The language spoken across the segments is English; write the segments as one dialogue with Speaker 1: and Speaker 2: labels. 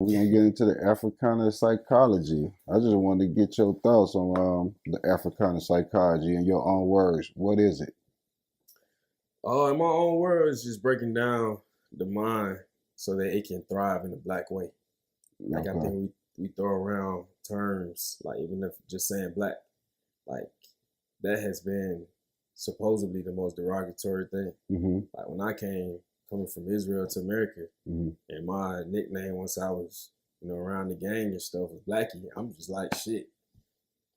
Speaker 1: We're gonna get into the Africana psychology. I just wanted to get your thoughts on the Africana psychology in your own words. What is it?
Speaker 2: Oh, in my own words, just breaking down the mind so that it can thrive in a black way. Like I
Speaker 1: Okay.
Speaker 2: think we throw around terms like even if just saying black, like that has been supposedly the most derogatory thing.
Speaker 1: Mm-hmm.
Speaker 2: Like when I came coming from Israel to America,
Speaker 1: Mm-hmm.
Speaker 2: and my nickname once I was around the gang and stuff was Blackie. I'm just like shit.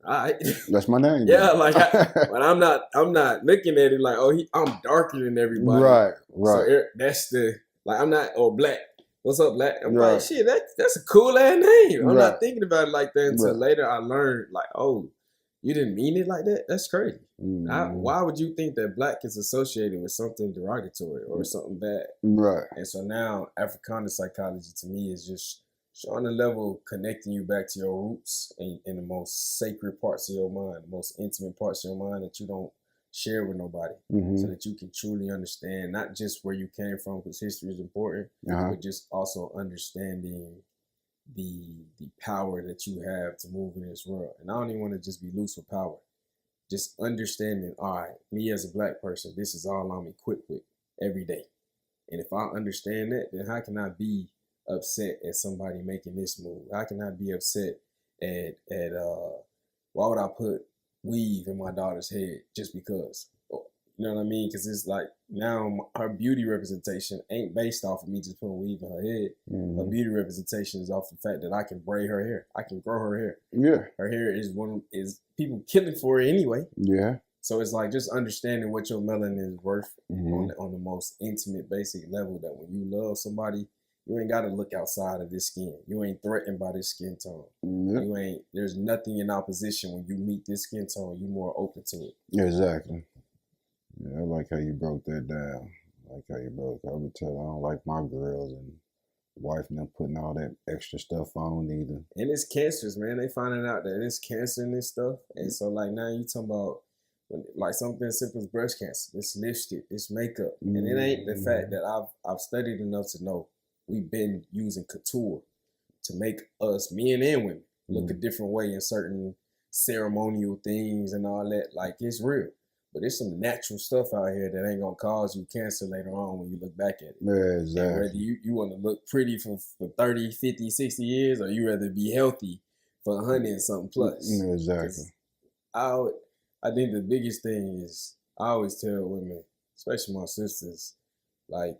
Speaker 2: All right,
Speaker 1: That's my name
Speaker 2: yeah,
Speaker 1: then.
Speaker 2: but I'm not looking at it like I'm darker than everybody.
Speaker 1: Right,
Speaker 2: So
Speaker 1: right,
Speaker 2: that's the like I'm not black. What's up, black? I'm like
Speaker 1: right,
Speaker 2: shit. That's a cool ass name. I'm
Speaker 1: right,
Speaker 2: not thinking about it like that until
Speaker 1: right.
Speaker 2: later. I learned like you didn't mean it like that. That's crazy.
Speaker 1: Mm-hmm.
Speaker 2: Why would you think that black is associated with something derogatory or something bad?
Speaker 1: Right.
Speaker 2: And so now Africana psychology to me is just showing a level of connecting you back to your roots and in the most sacred parts of your mind, the most intimate parts of your mind that you don't share with nobody, so
Speaker 1: Mm-hmm.
Speaker 2: that you can truly understand not just where you came from, because history is important,
Speaker 1: Uh-huh.
Speaker 2: but just also understanding the power that you have to move in this world. And I don't even want to just be loose with power. Just understanding, all right, me as a black person, this is all I'm equipped with every day. And if I understand that, then how can I be upset at somebody making this move? How can I be upset at why would I put weave in my daughter's head just because? You know what I mean? Because it's like now her beauty representation ain't based off of me just putting weave in her head. Her
Speaker 1: Mm-hmm.
Speaker 2: beauty representation is off the fact that I can braid her hair. I can grow her hair.
Speaker 1: Yeah.
Speaker 2: Her hair is people killing for it anyway.
Speaker 1: Yeah.
Speaker 2: So it's like just understanding what your melanin is worth
Speaker 1: Mm-hmm.
Speaker 2: on the most intimate, basic level. That when you love somebody, you ain't got to look outside of this skin. You ain't threatened by this skin tone.
Speaker 1: Yep.
Speaker 2: You ain't. There's nothing in opposition when you meet this skin tone. You more open to it.
Speaker 1: Exactly. Yeah, I like how you broke that down. I like how you broke. I would tell I don't like my girls and wife and them putting all that extra stuff on either.
Speaker 2: And it's cancers, man. They finding out that it's cancer in this stuff, and so like now you talking about like something as simple as breast cancer. It's lipstick, it's makeup, and it ain't the fact
Speaker 1: Mm-hmm.
Speaker 2: that I've studied enough to know we've been using couture to make us men and women look a different way in certain ceremonial things and all that. Like it's real. But there's some natural stuff out here that ain't gonna cause you cancer later on when you look back at it.
Speaker 1: Yeah,
Speaker 2: And whether
Speaker 1: exactly.
Speaker 2: you want to look pretty for 30, 50, 60 years, or you rather be healthy for 100 and something plus.
Speaker 1: Exactly.
Speaker 2: Because I, I think the biggest thing is I always tell women, especially my sisters, like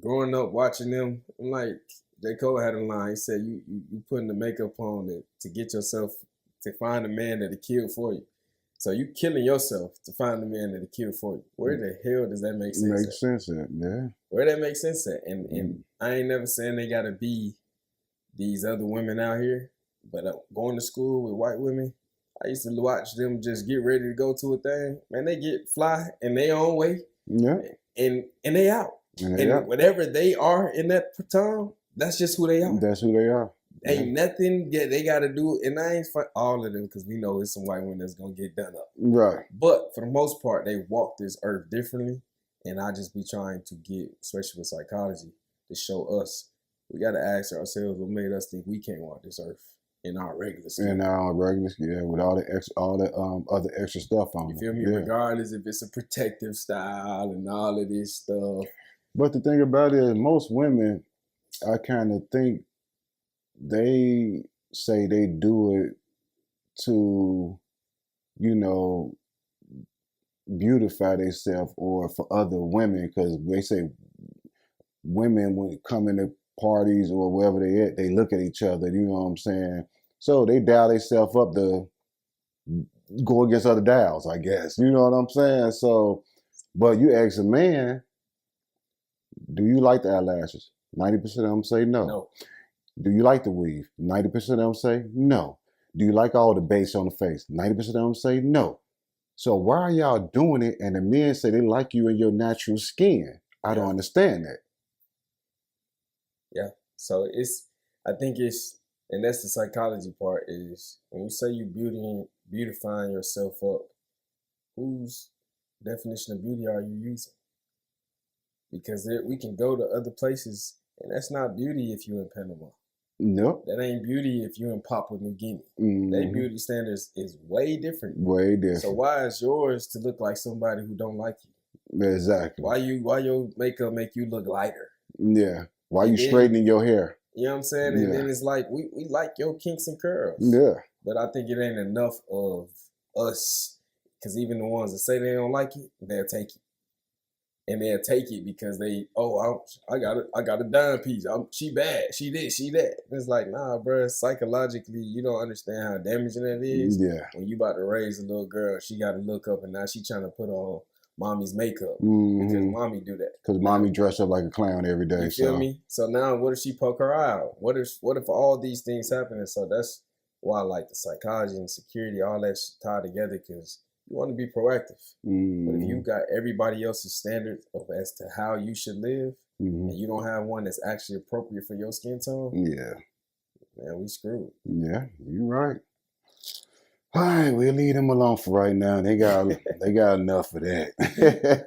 Speaker 2: growing up watching them, I'm like J. Cole had a line. He said, "You putting the makeup on to get yourself to find a man that'll kill for you. So you killing yourself to find a man that'll kill for you. Where the hell does that make sense at?
Speaker 1: Makes sense. Yeah.
Speaker 2: Where that makes sense at? And
Speaker 1: Mm.
Speaker 2: I ain't never saying they gotta be these other women out here, but going to school with white women, I used to watch them just get ready to go to a thing. Man, they get fly in their own way,
Speaker 1: Yeah.
Speaker 2: and they out.
Speaker 1: And they
Speaker 2: And
Speaker 1: are.
Speaker 2: whatever they are in that time, that's just who they are.
Speaker 1: That's who they are. Yeah.
Speaker 2: Ain't nothing they got to do, and I ain't for all of them because we know it's some white women that's gonna get done up.
Speaker 1: Right.
Speaker 2: But for the most part, they walk this earth differently, and I just be trying to get, especially with psychology, to show us we got to ask ourselves what made us think we can't walk this earth in our regular skin.
Speaker 1: And regular, yeah, with all the other extra stuff on
Speaker 2: You
Speaker 1: it.
Speaker 2: feel me?
Speaker 1: Yeah.
Speaker 2: Regardless if it's a protective style and all of this stuff.
Speaker 1: But the thing about it is, most women, I kind of think they say they do it to, you know, beautify themselves or for other women because they say women when come into parties or wherever they at, they look at each other. You know what I'm saying? So they dial themselves up to go against other dials, I guess. You know what I'm saying? So, but you ask a man, do you like the eyelashes? 90% of them say no.
Speaker 2: No.
Speaker 1: Do you like the weave? 90% of them say no. Do you like all the base on the face? 90% of them say no. So why are y'all doing it? And the men say they like you in your natural skin. I don't understand that.
Speaker 2: Yeah. So I think and that's the psychology part is when you say you beautifying yourself up, whose definition of beauty are you using? Because we can go to other places And that's not beauty if you in Panama.
Speaker 1: Nope.
Speaker 2: That ain't beauty if you in Papua New Guinea. Their
Speaker 1: Mm-hmm.
Speaker 2: beauty standards is way different.
Speaker 1: Way different.
Speaker 2: So why is yours to look like somebody who don't like you?
Speaker 1: Exactly.
Speaker 2: Why your makeup make you look lighter?
Speaker 1: Yeah. Why
Speaker 2: And
Speaker 1: you
Speaker 2: then-
Speaker 1: straightening your hair?
Speaker 2: You know what I'm saying? And then it's like we like your kinks and curls.
Speaker 1: Yeah.
Speaker 2: But I think it ain't enough of us. Because even the ones that say they don't like it, they'll take it. And they'll take it because I got a dime piece. She bad. She this, she that. And it's like, nah, bro. Psychologically, you don't understand how damaging that is.
Speaker 1: Yeah.
Speaker 2: When you about to raise a little girl, she got to look up, and now she trying to put on mommy's makeup because mommy do that.
Speaker 1: Because mommy dress up like a clown every day.
Speaker 2: You feel me? So now, what if she poke her eye out? What if all these things happen? And so that's why I like the psychology and security, all that tied together, because you want to be proactive. But if you got everybody else's standards of as to how you should live, and you don't have one that's actually appropriate for your skin tone, man, we screwed.
Speaker 1: Yeah, you're right. All right, we'll leave them alone for right now. They got enough of that.